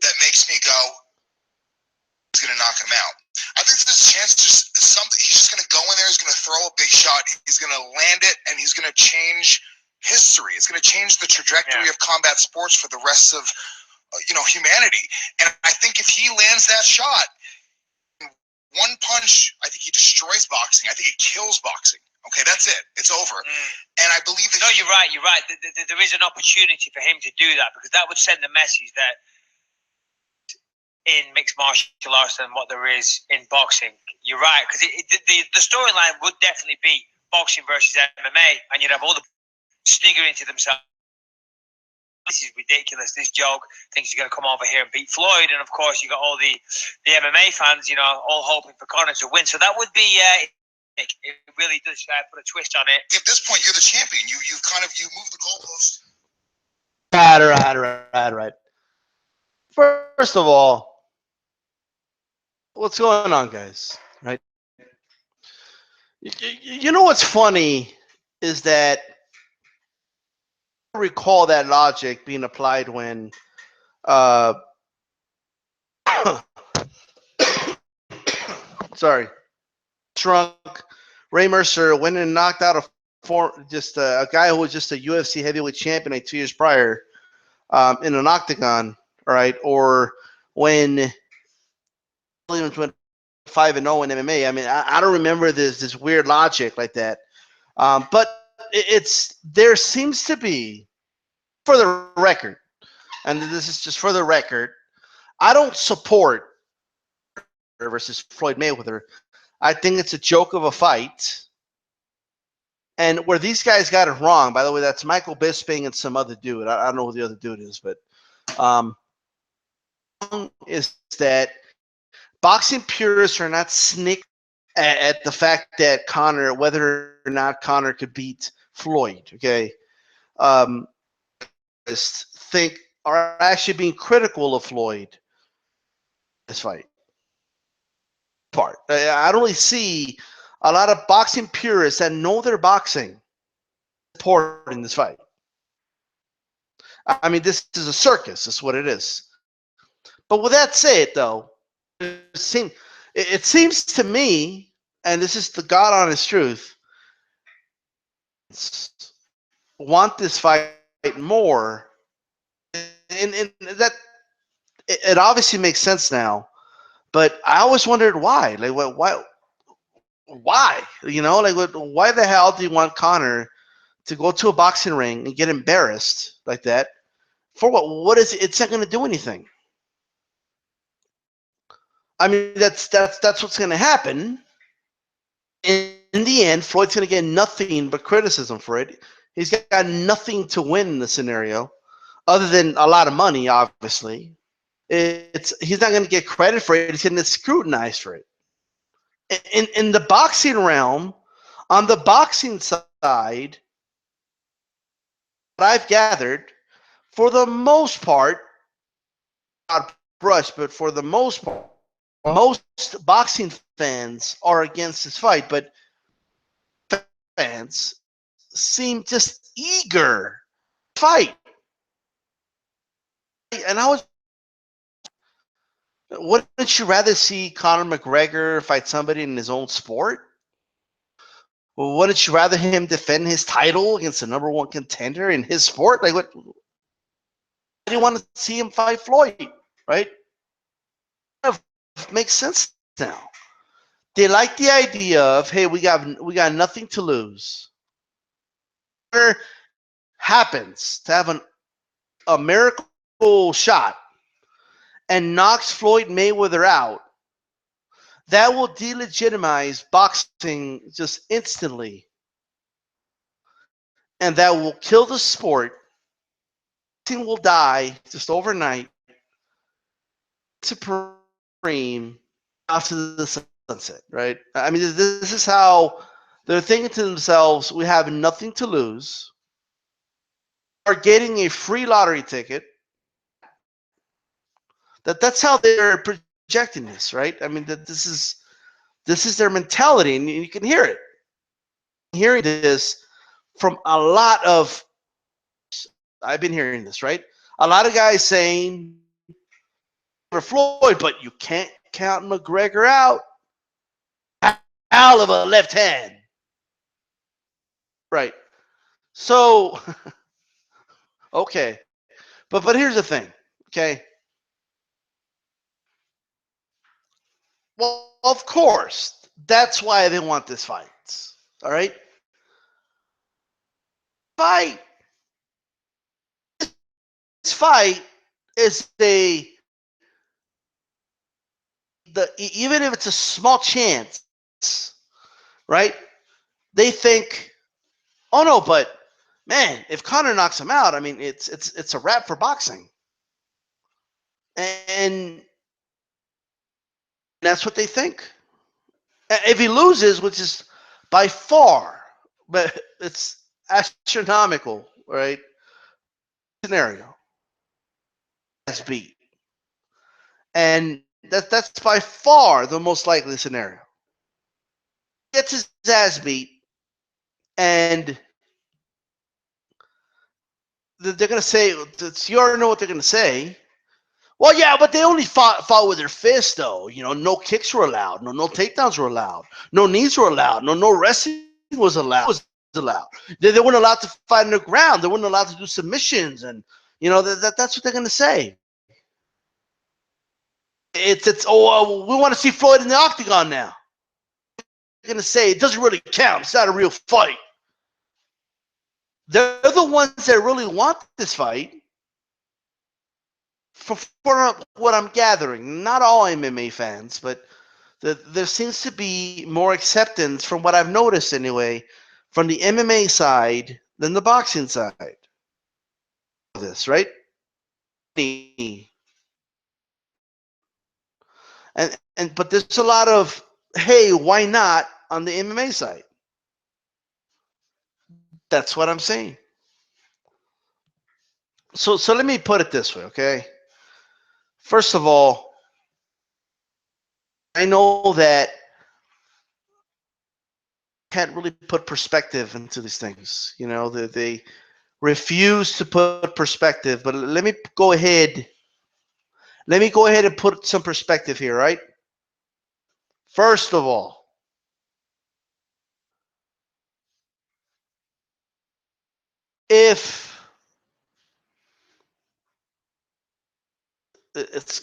that makes me go, he's going to knock him out. I think there's a chance he's just going to go in there, he's going to throw a big shot, he's going to land it, and he's going to change history. It's going to change the trajectory of combat sports for the rest of humanity. And I think if he lands that shot, one punch, I think he destroys boxing. I think it kills boxing. Okay, that's it. It's over. And I believe that. No, you're right. You're right. There is an opportunity for him to do that, because that would send the message that in mixed martial arts than what there is in boxing. You're right, because the storyline would definitely be boxing versus MMA, and you'd have all the sniggering to themselves. This is ridiculous. This joke thinks he's going to come over here and beat Floyd, and of course you got all the MMA fans, all hoping for Conor to win. So that would be it really does put a twist on it. At this point, you're the champion. You moved the goalpost. Right. First of all, what's going on, guys? Right? You know what's funny is that I recall that logic being applied when Trunk Ray Mercer went and knocked out a guy who was just a UFC heavyweight champion like 2 years prior in an octagon, right? Or when Williams went 5-0 in MMA. I mean, I don't remember this weird logic like that, but there seems to be, for the record, and this is just for the record, I don't support versus Floyd Mayweather. I think it's a joke of a fight. And where these guys got it wrong, by the way, that's Michael Bisping and some other dude. I don't know who the other dude is, but is that boxing purists are not snicked at the fact that whether or not Conor could beat Floyd, okay? Are actually being critical of Floyd this fight. I don't really see a lot of boxing purists that know their boxing supporting this fight. I mean, this is a circus. That's what it is. But with that said, though, it seems to me, and this is the God honest truth, want this fight more, and that it obviously makes sense now. But I always wondered why. Like, why? Why? Why the hell do you want Conor to go to a boxing ring and get embarrassed like that? For what? What is it? It's not going to do anything. I mean, that's what's going to happen. In the end, Floyd's going to get nothing but criticism for it. He's got nothing to win in the scenario, other than a lot of money, obviously. He's not going to get credit for it. He's going to get scrutinized for it. In the boxing realm, on the boxing side, what I've gathered, for the most part, not brush, but for the most part, most boxing fans are against this fight, but fans seem just eager to fight. And wouldn't you rather see Conor McGregor fight somebody in his own sport? Well, wouldn't you rather him defend his title against the #1 contender in his sport? Like, what? Do you want to see him fight Floyd, right? It makes sense now. They like the idea of, hey, we got nothing to lose. Whoever happens to have a miracle shot and knocks Floyd Mayweather out, that will delegitimize boxing just instantly. And that will kill the sport. Boxing will die just overnight. Supreme after the sunset, right? I mean, this is how they're thinking to themselves, we have nothing to lose. Are getting a free lottery ticket. That's how they're projecting this, right? I mean, that this is their mentality, and you can hear it. Hearing this from a lot of, I've been hearing this, right? A lot of guys saying Floyd, but you can't count McGregor out. Out of a left hand. Right. So, okay. But here's the thing, okay? Well, of course, that's why they want this fight. All right? Fight. This fight is even if it's a small chance, right? They think, oh no, but man, if Conor knocks him out, I mean, it's a wrap for boxing, and that's what they think. If he loses, which is by far, but it's astronomical, right? Scenario is beat, and that's by far the most likely scenario. Gets his ass beat, and they're gonna say, you already know what they're gonna say. Well, yeah, but they only fought with their fists, though. You know, no kicks were allowed, no takedowns were allowed, no knees were allowed, no wrestling was allowed. They weren't allowed to fight on the ground. They weren't allowed to do submissions, and you know that's what they're gonna say. It's we want to see Floyd in the octagon now. They're gonna say it doesn't really count. It's not a real fight. They're the ones that really want this fight. For what I'm gathering, not all MMA fans, but there seems to be more acceptance, from what I've noticed anyway, from the MMA side than the boxing side. This, right? And but there's a lot of, hey, why not, on the MMA side. That's what I'm saying. So let me put it this way, okay? First of all, I know that can't really put perspective into these things. You know, they refuse to put perspective. But let me go ahead and put some perspective here, right? First of all,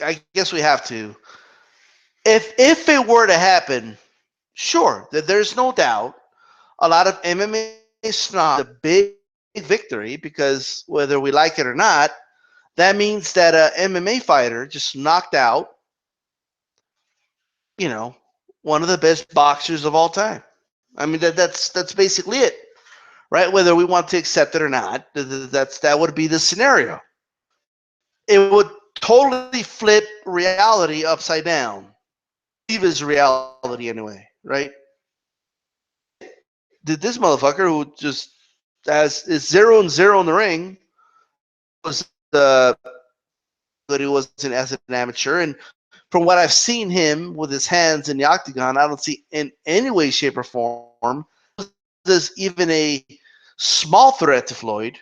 I guess we have to. If it were to happen, sure, there's no doubt a lot of MMA snob a big victory, because whether we like it or not, that means that an MMA fighter just knocked out, you know, one of the best boxers of all time. I mean, that's basically it, right? Whether we want to accept it or not, that would be the scenario. It would totally flip reality upside down. Leave his reality anyway, right? Did this motherfucker who just is 0-0 in the ring was that he wasn't as an amateur, and from what I've seen him with his hands in the octagon, I don't see in any way, shape, or form there's even a small threat to Floyd.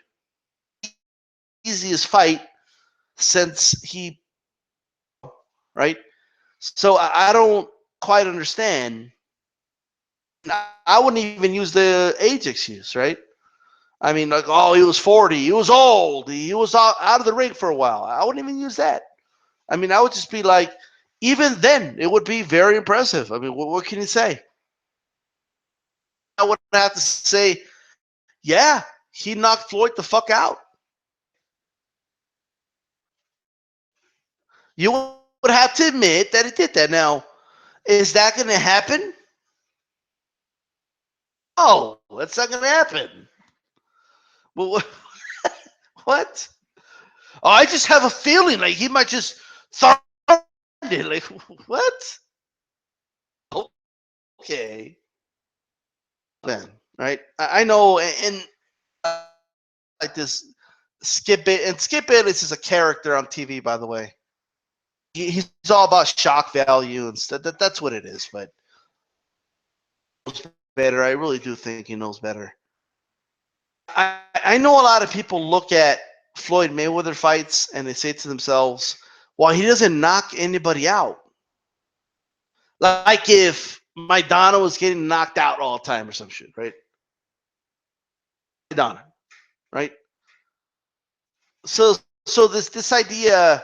Easiest fight since he, right? So I don't quite understand. I wouldn't even use the age excuse, right? I mean, like, oh, he was 40, he was old, he was out of the ring for a while. I wouldn't even use that. I mean, I would just be like, even then, it would be very impressive. I mean, what can you say? I would have to say, yeah, he knocked Floyd the fuck out. You would have to admit that he did that. Now, is that going to happen? Oh, that's not going to happen. Well, what? Oh, I just have a feeling like he might just throw it. Like, what? Okay. Then, right? I know, and like this Skip Bayless is a character on TV, by the way. He's all about shock value and stuff. That's what it is. But better. I really do think he knows better. I know a lot of people look at Floyd Mayweather fights and they say to themselves, Well, he doesn't knock anybody out. Like if Maidana was getting knocked out all the time or some shit, right? Maidana, right? So this idea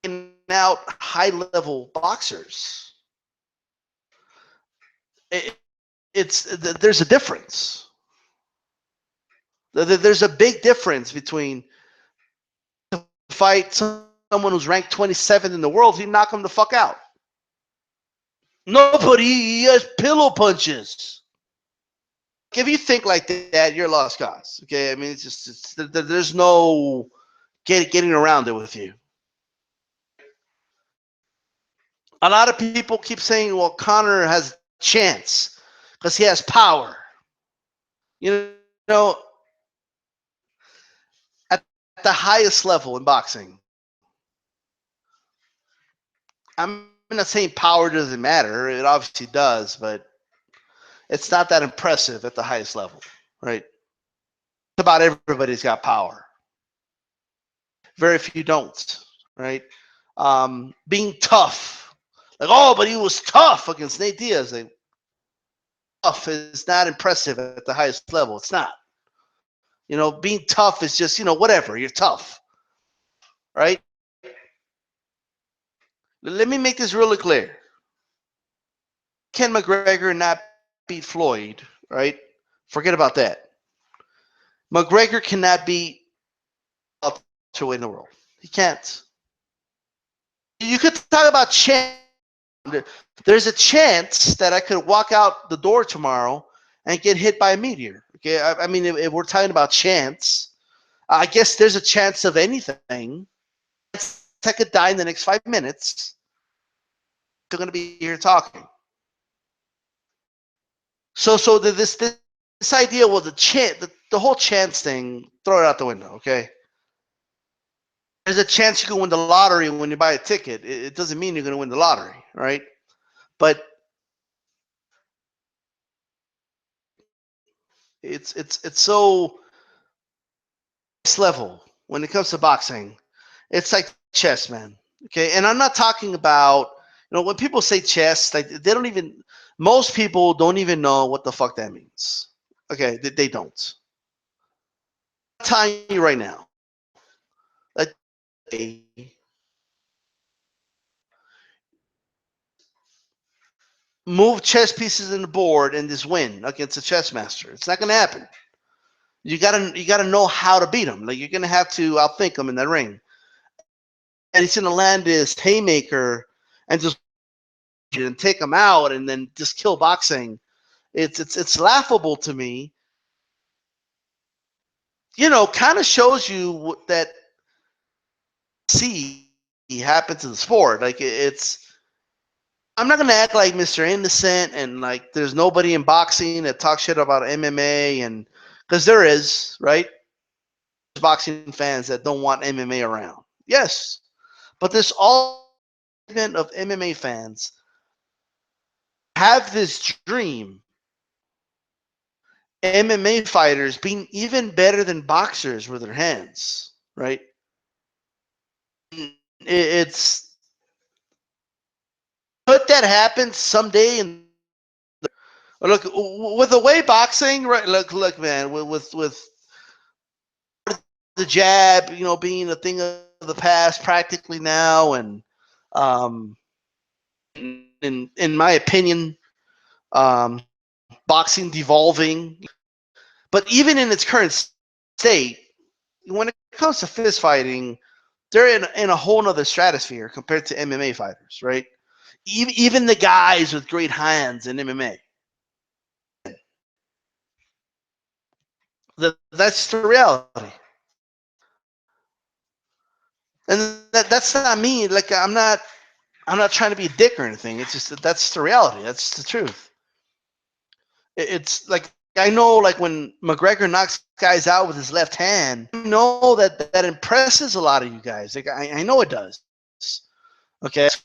in out high level boxers, it's there's a difference. There's a big difference between to fight someone who's ranked 27th in the world. You knock him the fuck out. Nobody, he has pillow punches. If you think like that, you're a lost cause. Okay, I mean, there's no getting around it with you. A lot of people keep saying, well, Conor has a chance because he has power. You know, at the highest level in boxing, I'm not saying power doesn't matter. It obviously does, but it's not that impressive at the highest level, right? About everybody's got power. Very few don't, right? Being tough. Like, oh, but he was tough against Nate Diaz. Like, tough is not impressive at the highest level. It's not. You know, being tough is just, whatever. You're tough, right? Let me make this really clear. Can McGregor not beat Floyd, right? Forget about that. McGregor cannot beat welterweight in the world. He can't. You could talk about chance. There's a chance that I could walk out the door tomorrow and get hit by a meteor. Okay, I mean, if we're talking about chance, I guess there's a chance of anything. I could die in the next 5 minutes. They're going to be here talking. So this idea was the whole chance thing. Throw it out the window. Okay. There's a chance you can win the lottery when you buy a ticket. It doesn't mean you're going to win the lottery, right? But it's so level when it comes to boxing. It's like chess, man. Okay, and I'm not talking about when people say chess, like they don't even. Most people don't even know what the fuck that means. Okay, they don't. I'm telling you right now. Like, move chess pieces in the board and just win against a chess master. It's not gonna happen. You gotta know how to beat him. Like you're gonna have to outthink him in that ring. And he's gonna land this haymaker and just and take him out and then just kill boxing. It's laughable to me. Kind of shows you that happened to the sport. Like it's. I'm not gonna act like Mr. Innocent and like there's nobody in boxing that talks shit about MMA and because there is, right? There's boxing fans that don't want MMA around. Yes, but there's all of MMA fans have this dream. MMA fighters being even better than boxers with their hands, right? It's could that happen someday? And look, with the way boxing, right? Look, man, with the jab, being a thing of the past practically now, and in my opinion, boxing devolving. But even in its current state, when it comes to fist fighting, they're in a whole nother stratosphere compared to MMA fighters, right? Even the guys with great hands in MMA. That's the reality. And that's not me. Like I'm not trying to be a dick or anything. It's just that's the reality. That's the truth. It's like I know, like when McGregor knocks guys out with his left hand, I know that impresses a lot of you guys. Like I know it does. Okay, it's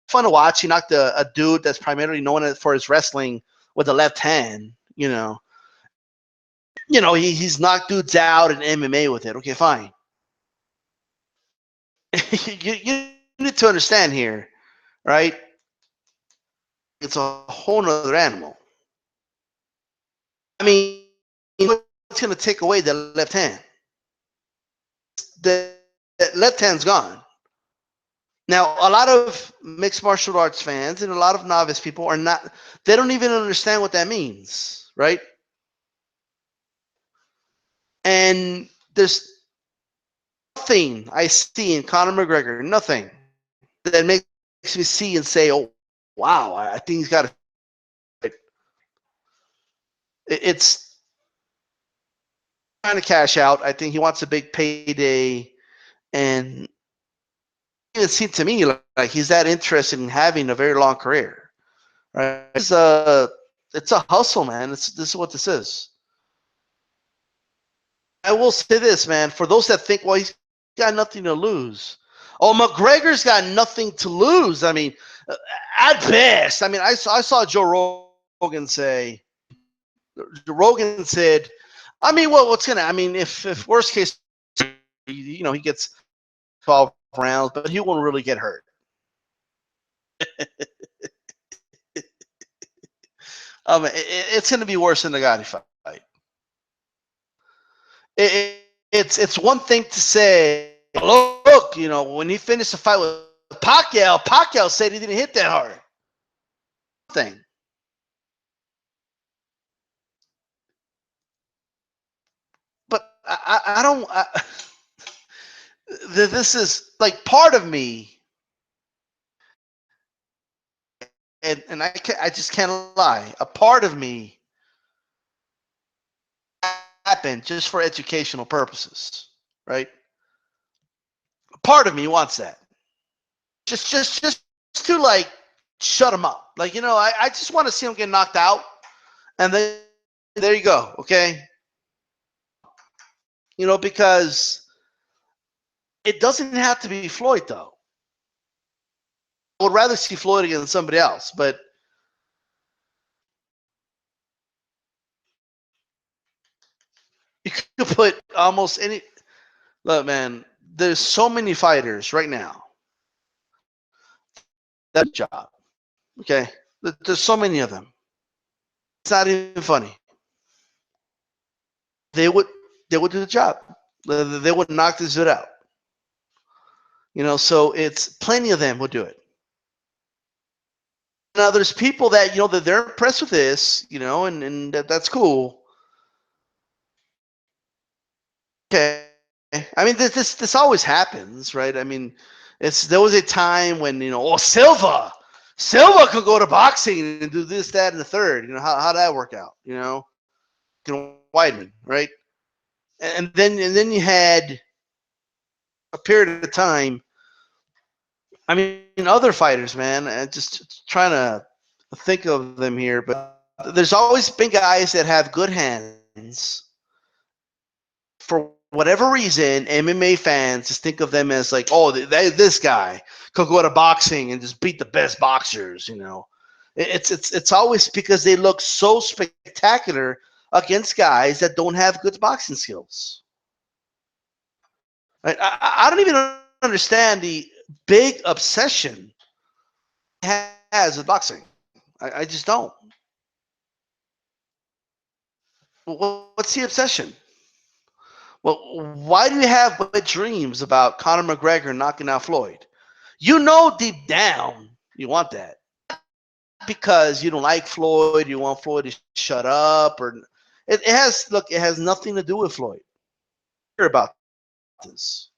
fun to watch. He knocked a dude that's primarily known for his wrestling with the left hand. He's knocked dudes out in MMA with it. Okay, fine. you need to understand here, right? It's a whole nother animal. I mean, what's going to take away the left hand? The left hand's gone. Now, a lot of mixed martial arts fans and a lot of novice people are not, they don't even understand what that means, right? And there's nothing I see in Conor McGregor, nothing that makes me see and say, oh, wow, I think he's got it. It's trying to cash out. I think he wants a big payday. And it seemed to me like he's that interested in having a very long career. Right? It's a hustle, man. This is what this is. I will say this, man. For those that think, well, he's got nothing to lose. Oh, McGregor's got nothing to lose. I mean, at best. I mean, I saw Joe Rogan say. Rogan said, I mean, well, what's gonna? I mean, if worst case, he gets 12 rounds, but he won't really get hurt. It's going to be worse than the Gotti fight. It's one thing to say, look, when he finished the fight with Pacquiao said he didn't hit that hard. Thing. But I don't. This is like part of me, and I just can't lie. A part of me happened just for educational purposes, right? A part of me wants that. Just to like shut him up. Like, I just want to see him get knocked out, and then there you go, okay? Because it doesn't have to be Floyd, though. I would rather see Floyd against somebody else, but you could put almost any. Look, man, there's so many fighters right now. That job, okay? There's so many of them. It's not even funny. They would do the job. They would knock this dude out. So it's plenty of them would do it. Now there's people that that they're impressed with this, and that's cool. Okay, I mean this always happens, right? I mean, there was a time when Silva could go to boxing and do this, that, and the third. How'd that work out? Weidman, right? And then you had a period of time. I mean, other fighters, man. Just trying to think of them here, but there's always been guys that have good hands. For whatever reason, MMA fans just think of them as like, oh, this guy could go to boxing and just beat the best boxers. It's always because they look so spectacular against guys that don't have good boxing skills. Right? I don't even understand the big obsession he has with boxing. I just don't. What's the obsession? Well, why do you have wet dreams about Conor McGregor knocking out Floyd? Deep down you want that. Because you don't like Floyd, you want Floyd to shut up, or it has nothing to do with Floyd. Hear about this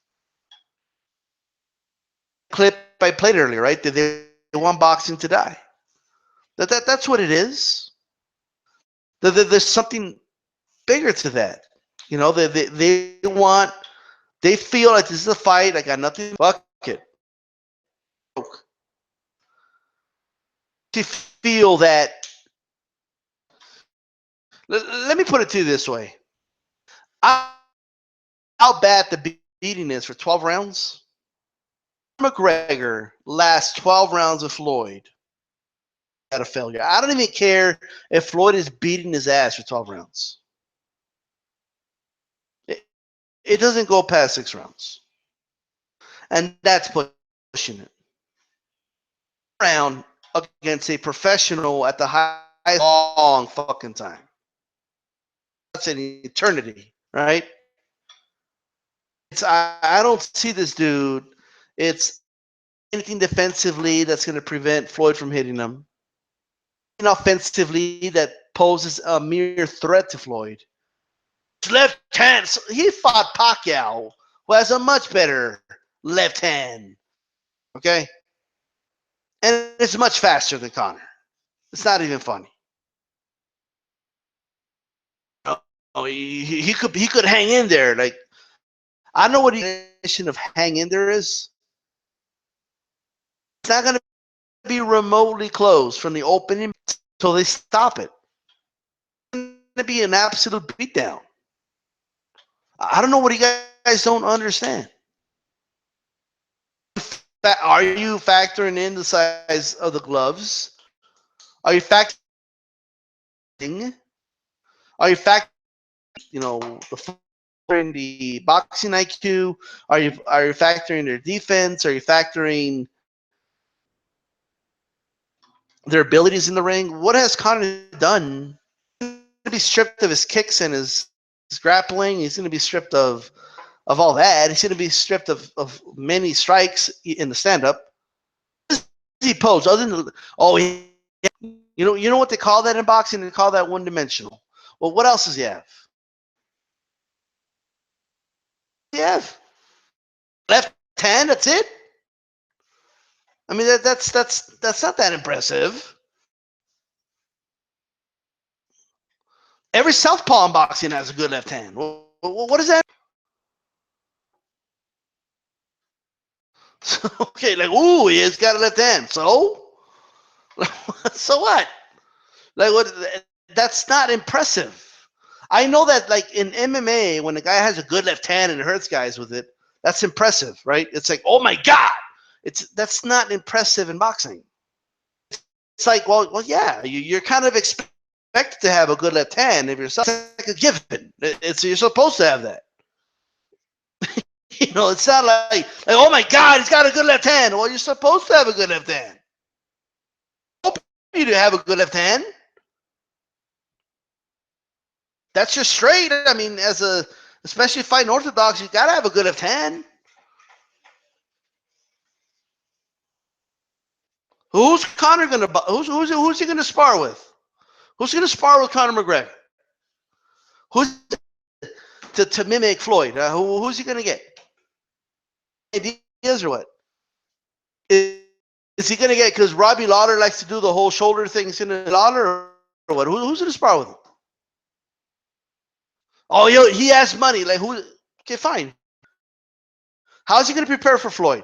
clip I played earlier, right? They want boxing to die. That's what it is. There's something bigger to that. They feel like this is a fight. I got nothing. Fuck it. To feel that. Let me put it to you this way. How bad the beating is for 12 rounds? McGregor last 12 rounds of Floyd at a failure. I don't even care if Floyd is beating his ass for 12 rounds. It doesn't go past 6 rounds. and that's pushing it. Round against a professional at the highest long fucking time. That's an eternity, right? I don't see this dude. It's anything defensively that's going to prevent Floyd from hitting him. And offensively that poses a mere threat to Floyd. His left hand, he fought Pacquiao, who has a much better left hand. Okay? And it's much faster than Conor. It's not even funny. Oh, he could hang in there. Like, I don't know what the definition of hang in there is. It's not going to be remotely closed from the opening until they stop it. It's going to be an absolute beatdown. I don't know what you guys don't understand. Are you factoring in the size of the gloves? Are you factoring? Are you factoring? The boxing IQ? Are you factoring their defense? Are you factoring their abilities in the ring? What has Conor done? He's going to be stripped of his kicks and his grappling. He's going to be stripped of all that. He's going to be stripped of many strikes in the stand-up. What does he pose? Other than you know what they call that in boxing? They call that one-dimensional. Well, what else does he have? Left hand. That's it. I mean, that's not that impressive. Every southpaw in boxing has a good left hand. What is that? Okay, like, ooh, he's got a left hand. So what? Like, what? That's not impressive. I know that, like, in MMA, when a guy has a good left hand and hurts guys with it, that's impressive, right? It's like, oh my God. That's not impressive in boxing. It's like, well, yeah, you're kind of expected to have a good left hand if you're like a given. You're supposed to have that. It's not like, oh my God, he's got a good left hand. Well, you're supposed to have a good left hand. I hope you to have a good left hand. That's just straight. I mean, especially fighting orthodox, you gotta have a good left hand. Who's Conor gonna? Who's he gonna spar with? Who's gonna spar with Conor McGregor? Who's to mimic Floyd? Who's he gonna get? Ideas or what? Is he gonna get? Because Robbie Lawler likes to do the whole shoulder thing. He's gonna Lawler or what? Who's gonna spar with him? Oh, he has money. Like, who? Okay, fine. How's he gonna prepare for Floyd?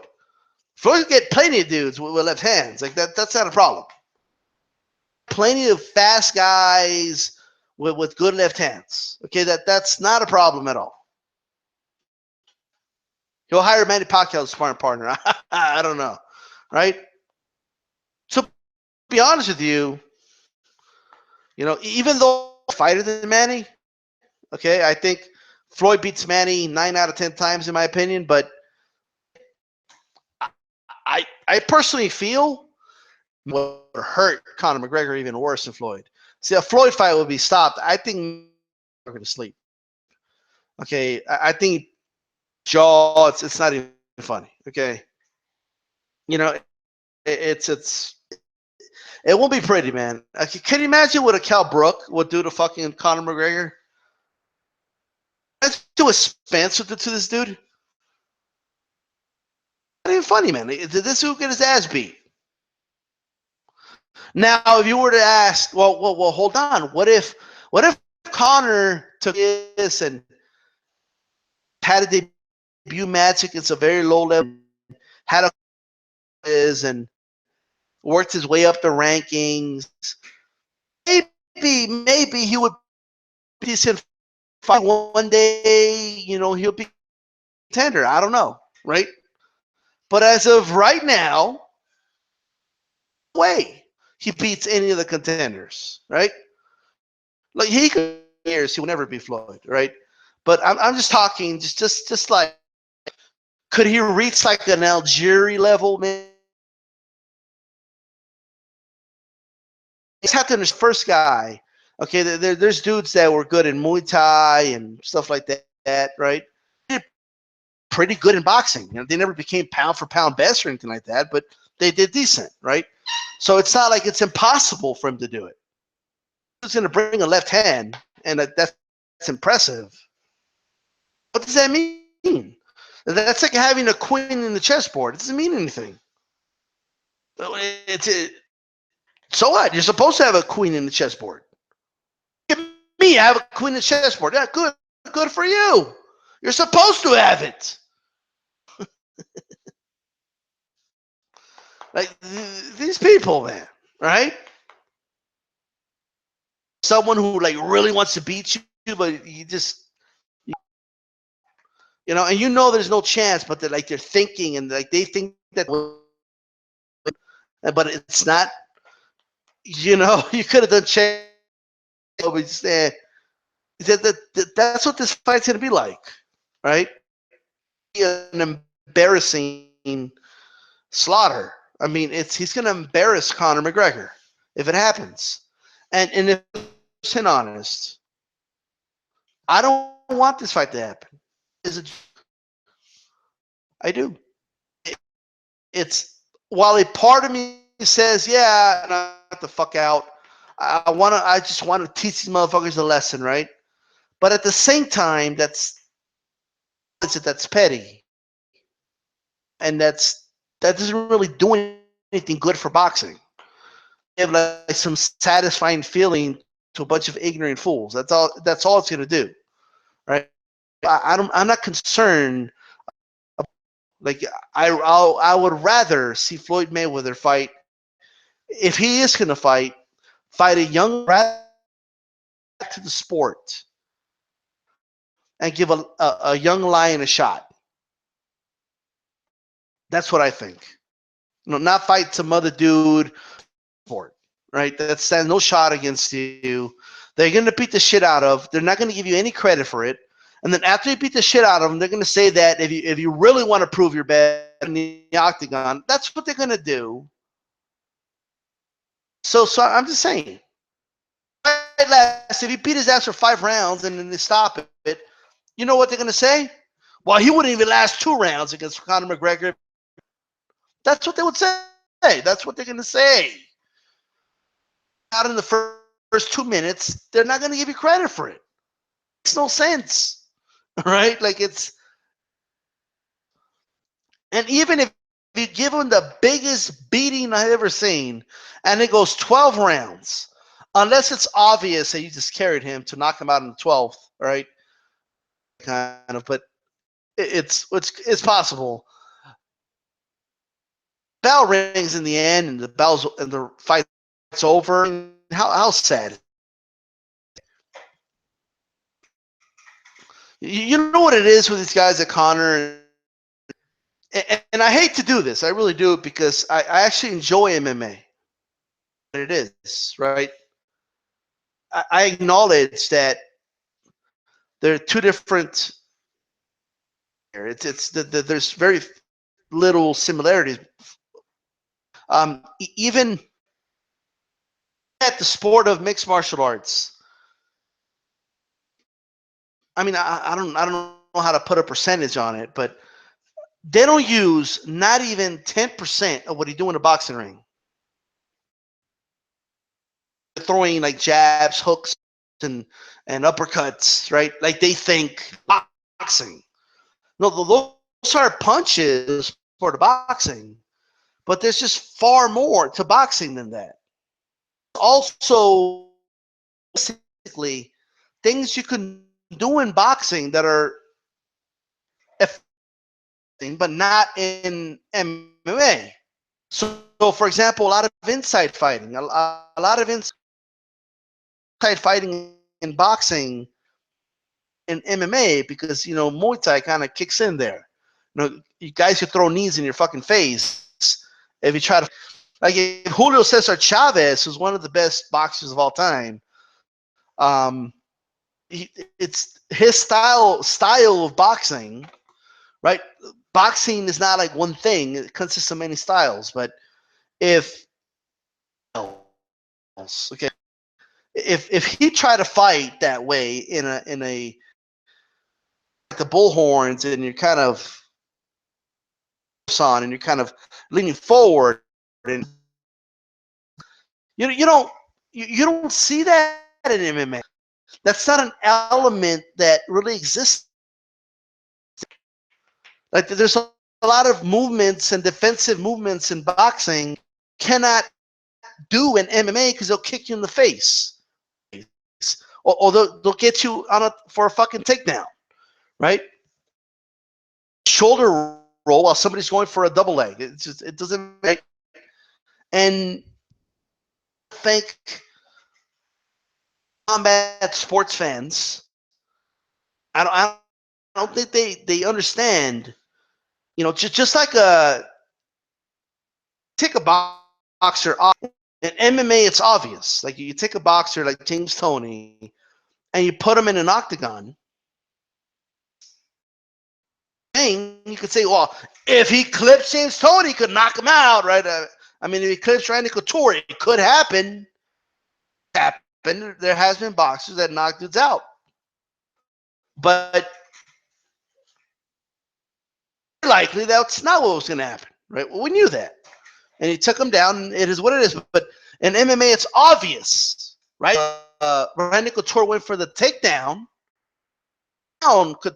Floyd can get plenty of dudes with left hands. Like that. That's not a problem. Plenty of fast guys with good left hands. Okay, that's not a problem at all. He'll hire Manny Pacquiao as sparring partner. I don't know, right? So, to be honest with you, even though I'm a fighter than Manny, okay, I think Floyd beats Manny 9 out of 10 times in my opinion, but I personally feel would hurt Conor McGregor even worse than Floyd. See, a Floyd fight would be stopped. I think we're going to sleep. Okay, I think jaw. It's not even funny. Okay, it won't be pretty, man. Can you imagine what a Cal Brook would do to fucking Conor McGregor? Let's do a Spencer to this dude. Not even funny, man. This dude get his ass beat. Now, if you were to ask, well, hold on. What if Conor took this and had a debut match against a very low level, had and worked his way up the rankings? Maybe he would be fight one day. He'll be contender. I don't know, right? But as of right now, no way he beats any of the contenders, right? Like he will never be Floyd, right? But I'm just talking, just like Could he reach like an Algieri level, man? He's had to his first guy. Okay, there's dudes that were good in Muay Thai and stuff like that, right? Pretty good in boxing. You know, they never became pound for pound best or anything like that, but they did decent, right? So it's not like it's impossible for him to do it. He's going to bring a left hand, and that's impressive. What does that mean? That's like having a queen in the chessboard. It doesn't mean anything. So what? You're supposed to have a queen in the chessboard. Me, I have a queen in the chessboard. Yeah, good for you. You're supposed to have it. Like these people, man, right? Someone who like really wants to beat you, but you just, you know, and you know there's no chance, but they're thinking and like they think that, but it's not. You know, you could have done change. That's what this fight's gonna be like, right? An embarrassing slaughter. I mean, he's gonna embarrass Conor McGregor if it happens. And if I'm honest, I don't want this fight to happen. I do. It's while a part of me says, yeah, not the fuck out. I just want to teach these motherfuckers a lesson, right? But at the same time, that's petty, and that doesn't really do anything good for boxing. You have like some satisfying feeling to a bunch of ignorant fools. That's all it's gonna do, right? I'm not concerned. Like I would rather see Floyd Mayweather fight, if he is gonna fight a young to the sport and give a young lion a shot. That's what I think. Not fight some other dude sport, right? That stands no shot against you. They're going to beat the shit out of. They're not going to give you any credit for it. And then after you beat the shit out of them, they're going to say that if you really want to prove you're bad in the octagon, that's what they're going to do. So I'm just saying. If he beat his ass for 5 rounds and then they stop it, you know what they're going to say? Well, he wouldn't even last 2 rounds against Conor McGregor. That's what they would say. That's what they're going to say. Out in the first 2 minutes, they're not going to give you credit for it. It makes no sense, right? Like and even if you give him the biggest beating I've ever seen, and it goes 12 rounds, unless it's obvious that you just carried him to knock him out in the 12th, right? Kind of, but it's possible. Bell rings in the end, and the fight's over. How sad. You know what it is with these guys at Conor, and I hate to do this. I really do, because I actually enjoy MMA. It is, right? I acknowledge that there are 2 different. There's very little similarities. Even at the sport of mixed martial arts, I mean, I don't know how to put a percentage on it, but they don't use not even 10% of what he do in a boxing ring. They're throwing like jabs, hooks, and uppercuts, right? Like they think boxing. No, those are punches for the boxing, but there's just far more to boxing than that. Also, basically, things you can do in boxing that are effective, but not in MMA. So, for example, a lot of inside fighting, a lot of inside fighting in boxing in MMA, because Muay Thai kind of kicks in there. You guys could throw knees in your fucking face if you try to. Like if Julio Cesar Chavez, who's one of the best boxers of all time, it's his style of boxing, right? boxing is not like one thing; it consists of many styles. But if okay, if he tried to fight that way in a like the bullhorns, and you're kind of on, and you're kind of leaning forward, and you don't see that in MMA. That's not an element that really exists. Like there's a lot of movements and defensive movements in boxing cannot do in MMA because they'll kick you in the face, or they'll get you for a fucking takedown, right? Shoulder roll while somebody's going for a double leg. It doesn't make. And I think combat sports fans, I don't think they understand. Just like take a boxer off. In MMA, it's obvious. Like you take a boxer like James Toney and you put him in an octagon. You could say, well, if he clips James Toney, he could knock him out, right? I mean, if he clips Randy Couture, it could happen. There has been boxers that knock dudes out. But likely that's not what was going to happen, right? Well, we knew that. And he took him down, and it is what it is. But in MMA, it's obvious, right? Randy Couture went for the takedown. Could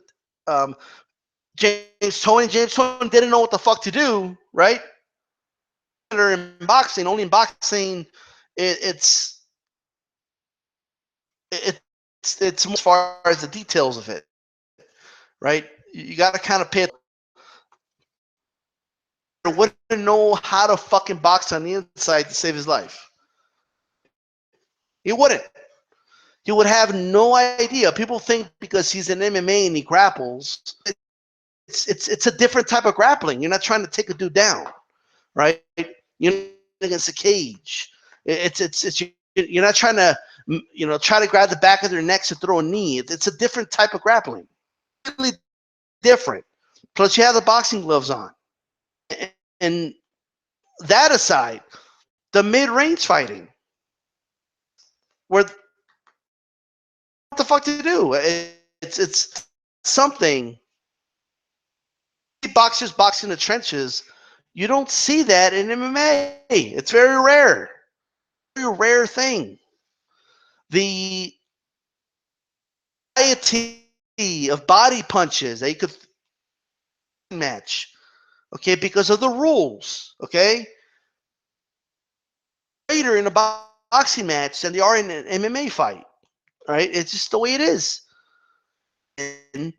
James Toney didn't know what the fuck to do, right? In boxing, only in boxing, it's as far as the details of it, right? You got to kind of pay. Wouldn't know how to fucking box on the inside to save his life. He wouldn't. He would have no idea. People think because he's in MMA and he grapples, it's a different type of grappling. You're not trying to take a dude down, right? You're against a cage. You're not trying to try to grab the back of their necks and throw a knee. It's a different type of grappling. Really different. Plus, you have the boxing gloves on. And that aside, the mid-range fighting, where what the fuck to do? It's something. Boxers box in the trenches. You don't see that in MMA. It's very rare. Very rare thing. The variety of body punches that you could match, okay, because of the rules, okay, greater in a boxing match than they are in an MMA fight, right? It's just the way it is. And,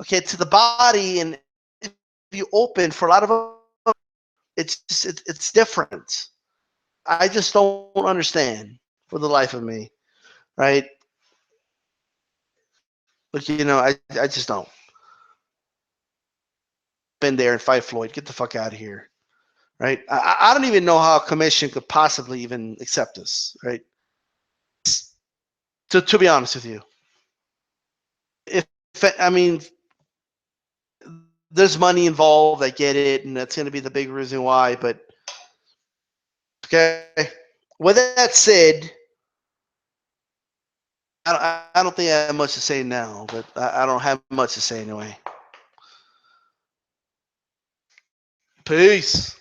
okay, to the body, and if you open for a lot of them, it's different. I just don't understand for the life of me, right? But I just don't. Been there and fight Floyd. Get the fuck out of here, right? I don't even know how a commission could possibly even accept this, right? To be honest with you, if I mean, there's money involved. I get it, and that's going to be the big reason why. But okay, with that said, I don't think I have much to say now. But I don't have much to say anyway. Peace.